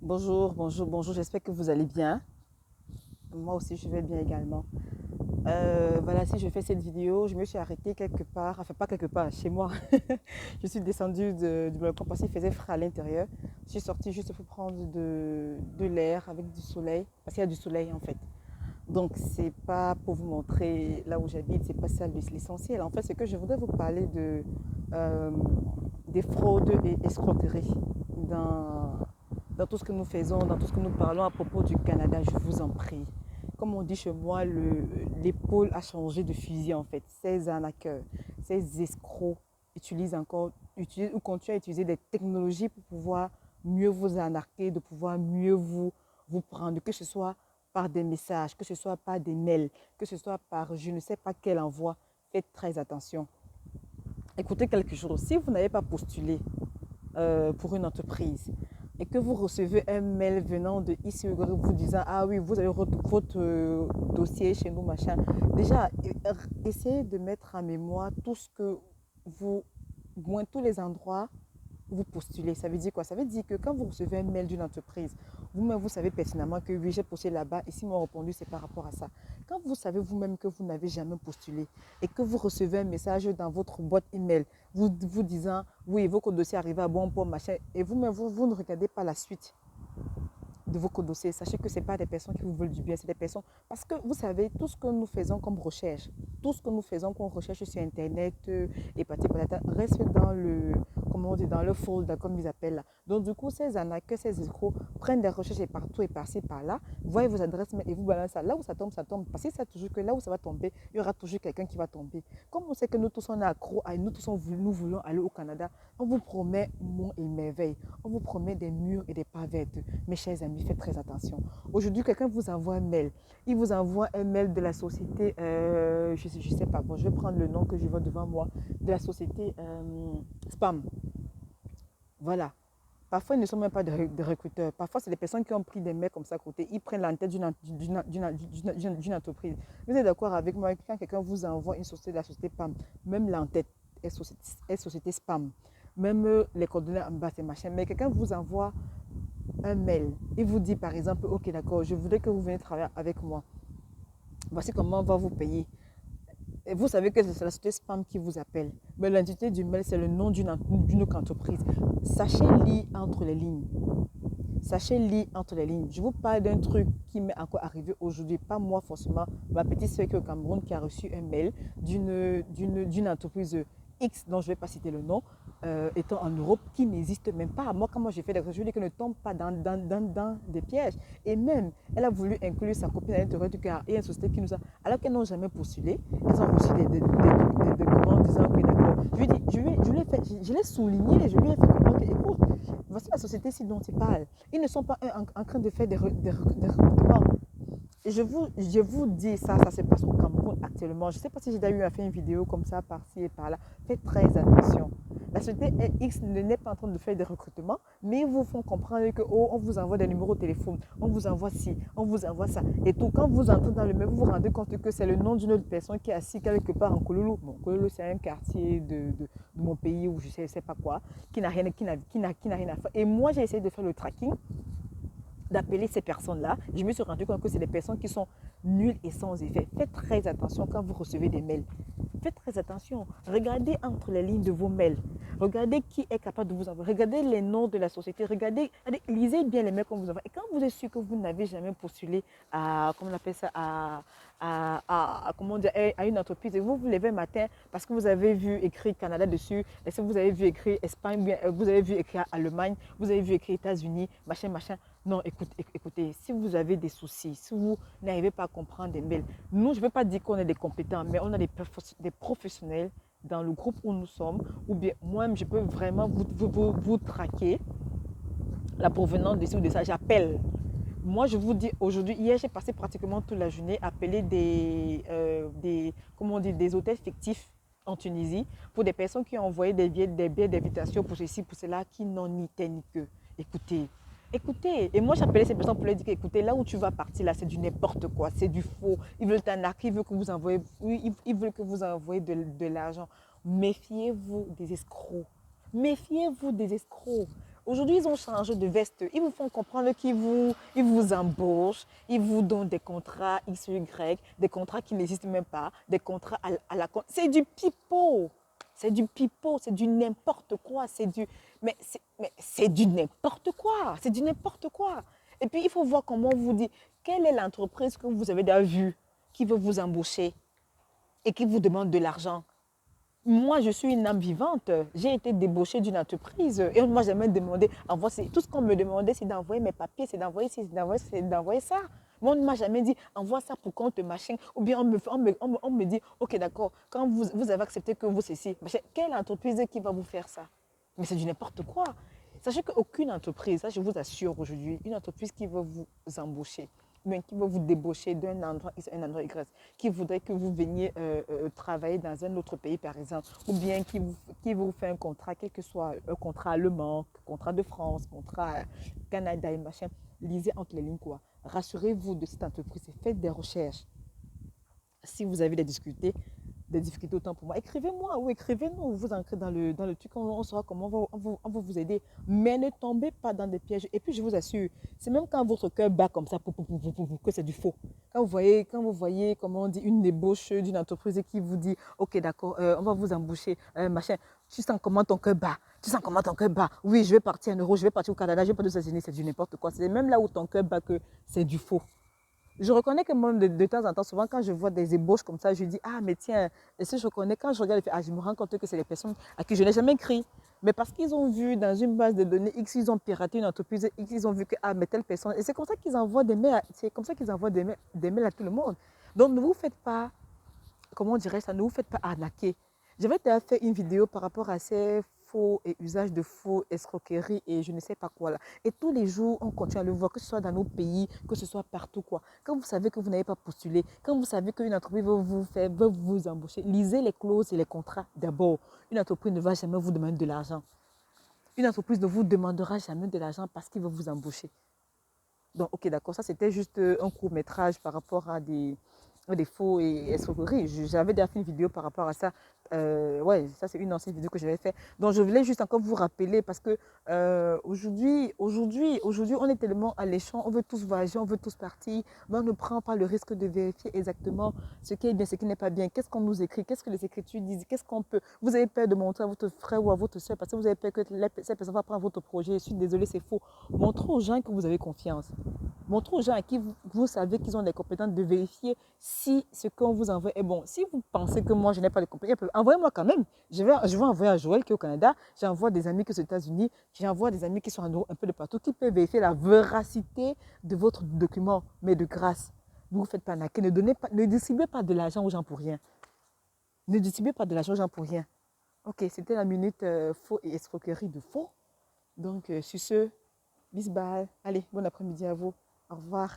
Bonjour, bonjour, bonjour, j'espère que vous allez bien. Moi aussi, je vais bien également. Voilà, si je fais cette vidéo, je me suis arrêtée quelque part, enfin pas quelque part, chez moi. Je suis descendue du balcon parce qu'il faisait frais à l'intérieur. Je suis sortie juste pour prendre de l'air avec du soleil, parce qu'il y a du soleil en fait. Donc, c'est pas pour vous montrer là où j'habite, c'est pas ça l'essentiel. En fait, c'est que je voudrais vous parler euh, des fraudes et escroqueries dans, dans tout ce que nous faisons, dans tout ce que nous parlons à propos du Canada, je vous en prie. Comme on dit chez moi, l'épaule a changé de fusil en fait. Ces arnaqueurs, ces escrocs utilisent ou continuent à utiliser des technologies pour pouvoir mieux vous arnaquer, de pouvoir mieux vous prendre, que ce soit par des messages, que ce soit par des mails, que ce soit par je ne sais pas quel envoi. Faites très attention. Écoutez quelque chose, si vous n'avez pas postulé pour une entreprise et que vous recevez un mail venant de ici vous disant ah oui, vous avez votre dossier chez nous, machin, déjà, essayez de mettre en mémoire tout ce que vous, moins tous les endroits vous postulez. Ça veut dire quoi? Ça veut dire que quand vous recevez un mail d'une entreprise, vous-même, vous savez pertinemment que oui, j'ai postulé là-bas et s'ils m'ont répondu, c'est par rapport à ça. Quand vous savez vous-même que vous n'avez jamais postulé et que vous recevez un message dans votre boîte email vous disant oui, votre dossier est arrivé à bon port, machin, et vous-même, vous ne regardez pas la suite de vos dossiers. Sachez que ce n'est pas des personnes qui vous veulent du bien, c'est des personnes. Parce que vous savez, tout ce que nous faisons comme recherche, tout ce que nous faisons comme recherche sur Internet et patata, reste dans le, comment on dit, dans le folder, comme ils appellent là. Donc, du coup, ces arnaqueurs, ces escrocs prennent des recherches partout et par-ci, par-là, voient vos adresses mail et vous balancent ça. Là où ça tombe, ça tombe. Parce que c'est toujours que là où ça va tomber, il y aura toujours quelqu'un qui va tomber. Comme on sait que nous tous, on est accro, nous tous, nous voulons aller au Canada, on vous promet monts et merveilles. On vous promet des murs et des pavettes. Mes chers amis, faites très attention. Aujourd'hui, quelqu'un vous envoie un mail. Il vous envoie un mail de la société, je ne sais pas, bon, je vais prendre le nom que je vois devant moi, de la société Spam. Voilà. Parfois, ils ne sont même pas des recruteurs. Parfois, c'est des personnes qui ont pris des mails comme ça à côté. Ils prennent l'entête d'une entreprise. Vous êtes d'accord avec moi quand quelqu'un vous envoie une société de la société PAM, même l'entête est société spam. Même les coordonnées en bas, c'est machin. Mais quelqu'un vous envoie un mail. Il vous dit par exemple, ok d'accord, je voudrais que vous veniez travailler avec moi. Voici comment on va vous payer. Et vous savez que c'est la société spam qui vous appelle. Mais l'entité du mail, c'est le nom d'une entreprise. Sachez lire entre les lignes. Sachez lire entre les lignes. Je vous parle d'un truc qui m'est encore arrivé aujourd'hui. Pas moi forcément, ma petite soeur qui est au Cameroun qui a reçu un mail d'une entreprise X dont je ne vais pas citer le nom, étant en Europe, qui n'existe même pas. Moi, quand moi j'ai fait des recherches, je dis que ne tombe pas dans des pièges. Et même, elle a voulu inclure sa copine à l'intérieur du car et une société qui nous a, alors qu'elles n'ont jamais postulé, elles ont reçu des commandes disant que d'accord. Je lui ai dit, je l'ai souligné et je lui ai fait comprendre que, écoute, voici la société-ci dont tu parles. Ils ne sont pas en train de faire des recrutements. Et je vous dis ça, ça se passe au Cameroun actuellement. Je ne sais pas si j'ai déjà eu à faire une vidéo comme ça par-ci et par-là. Faites très attention. La société X n'est pas en train de faire des recrutements, mais ils vous font comprendre que oh, on vous envoie des numéros de téléphone, on vous envoie ci, on vous envoie ça. Et tout, quand vous entrez dans le mail, vous vous rendez compte que c'est le nom d'une autre personne qui est assise quelque part en Kololo. Bon, Kololo, c'est un quartier de mon pays où je ne sais pas quoi, qui n'a rien, rien à faire. Et moi, j'ai essayé de faire le tracking, d'appeler ces personnes-là. Je me suis rendu compte que c'est des personnes qui sont nulles et sans effet. Faites très attention quand vous recevez des mails. Faites très attention. Regardez entre les lignes de vos mails. Regardez qui est capable de vous envoyer. Regardez les noms de la société. Lisez bien les mails qu'on vous envoie. Et quand vous êtes sûr que vous n'avez jamais postulé à, comment on appelle ça, comment dire, à une entreprise, et vous vous levez le matin parce que vous avez vu écrit Canada dessus, et si vous avez vu écrit Espagne, bien, vous avez vu écrit Allemagne, vous avez vu écrit États-Unis, machin, machin. Non, écoutez, si vous avez des soucis, si vous n'arrivez pas à comprendre des mails, nous, je ne veux pas dire qu'on est des compétents, mais on a des professionnels dans le groupe où nous sommes, ou bien moi-même, je peux vraiment vous traquer la provenance de ci ou de ça. J'appelle. Moi, je vous dis aujourd'hui, hier, j'ai passé pratiquement toute la journée à appeler comment on dit, des hôtels fictifs en Tunisie pour des personnes qui ont envoyé des billets d'invitation pour ceci, pour cela, qui n'ont ni tête ni queue. Écoutez, écoutez. Et moi, j'appelais ces personnes pour leur dire que, écoutez, là où tu vas partir, là, c'est du n'importe quoi, c'est du faux. Ils veulent t'arnaquer, ils veulent que vous envoyez, ils veulent que vous envoyez de l'argent. Méfiez-vous des escrocs. Méfiez-vous des escrocs. Aujourd'hui, ils ont changé de veste. Ils vous font comprendre ils vous embauchent, ils vous donnent des contrats X, Y, des contrats qui n'existent même pas, des contrats à la... C'est du pipeau. C'est du pipeau, c'est du n'importe quoi. Mais c'est du n'importe quoi. C'est du n'importe quoi. Et puis, il faut voir comment vous dit, quelle est l'entreprise que vous avez déjà vue qui veut vous embaucher et qui vous demande de l'argent. Moi, je suis une âme vivante. J'ai été débauchée d'une entreprise et on ne m'a jamais demandé. Tout ce qu'on me demandait, c'est d'envoyer mes papiers, c'est d'envoyer ci, c'est d'envoyer ça. Mais on ne m'a jamais dit, envoie ça pour compte machin. Ou bien on me dit, ok, d'accord, quand vous avez accepté que vous ceci, machin, quelle entreprise qui va vous faire ça? Mais c'est du n'importe quoi. Sachez qu'aucune entreprise, ça je vous assure aujourd'hui, une entreprise qui veut vous embaucher, mais qui veut vous débaucher d'un endroit X à un endroit Y, qui voudrait que vous veniez travailler dans un autre pays, par exemple, ou bien qui vous fait un contrat, quel que soit un contrat allemand, contrat de France, contrat Canada et machin, lisez entre les lignes quoi. Rassurez-vous de cette entreprise et faites des recherches. Si vous avez des difficultés autant pour moi, écrivez-moi ou écrivez-nous, vous ancrez dans le truc, on saura comment on va vous aider. Mais ne tombez pas dans des pièges. Et puis je vous assure, c'est même quand votre cœur bat comme ça, que c'est du faux. Quand vous voyez, comment on dit, une ébauche d'une entreprise qui vous dit, ok d'accord, on va vous embaucher, machin, tu sens comment ton cœur bat. Tu sens comment ton cœur bat. Oui, je vais partir en Europe, je vais partir au Canada, je vais partir aux États-Unis, c'est du n'importe quoi. C'est même là où ton cœur bat que c'est du faux. Je reconnais que moi, de temps en temps, souvent quand je vois des ébauches comme ça, je dis, ah, mais tiens, et si je reconnais, quand je regarde, je me rends compte que c'est les personnes à qui je n'ai jamais écrit. Mais parce qu'ils ont vu dans une base de données X, ils ont piraté une entreprise X, ils ont vu que, ah, mais telle personne. Et c'est comme ça qu'ils envoient des mails, c'est comme ça qu'ils envoient des mails à tout le monde. Donc, ne vous faites pas, comment dirais-je ça, ne vous faites pas arnaquer. J'avais déjà fait une vidéo par rapport à ces faux et usage de faux, escroqueries et je ne sais pas quoi là. Et tous les jours, on continue à le voir, que ce soit dans nos pays, que ce soit partout quoi. Quand vous savez que vous n'avez pas postulé, quand vous savez qu'une entreprise veut vous embaucher, lisez les clauses et les contrats d'abord. Une entreprise ne va jamais vous demander de l'argent. Une entreprise ne vous demandera jamais de l'argent parce qu'il veut vous embaucher. Donc, ok, d'accord, ça c'était juste un court métrage par rapport à des faux et escroqueries. J'avais déjà fait une vidéo par rapport à ça. Ouais, ça c'est une ancienne vidéo que j'avais fait. Donc, je voulais juste encore vous rappeler parce que aujourd'hui, on est tellement alléchant, on veut tous voyager, on veut tous partir, mais on ne prend pas le risque de vérifier exactement ce qui est bien, ce qui n'est pas bien. Qu'est-ce qu'on nous écrit, qu'est-ce que les écritures disent, qu'est-ce qu'on peut. Vous avez peur de montrer à votre frère ou à votre soeur parce que vous avez peur que cette personne va prendre votre projet. Je suis désolée, c'est faux. Montrez aux gens que vous avez confiance. Montrez aux gens à qui vous savez qu'ils ont les compétences de vérifier si ce qu'on vous envoie est bon. Si vous pensez que moi, je n'ai pas les compétences, envoyez-moi quand même. Je vais envoyer à Joël qui est au Canada. J'envoie des amis qui sont aux États-Unis. J'envoie des amis qui sont un peu de partout, qui peuvent vérifier la véracité de votre document. Mais de grâce, ne vous faites pas arnaquer. Ne distribuez pas de l'argent aux gens pour rien. Ne distribuez pas de l'argent aux gens pour rien. Ok, c'était la minute faux et escroquerie de faux. Donc, sur ce, bis bye. Allez, bon après-midi à vous. Au revoir.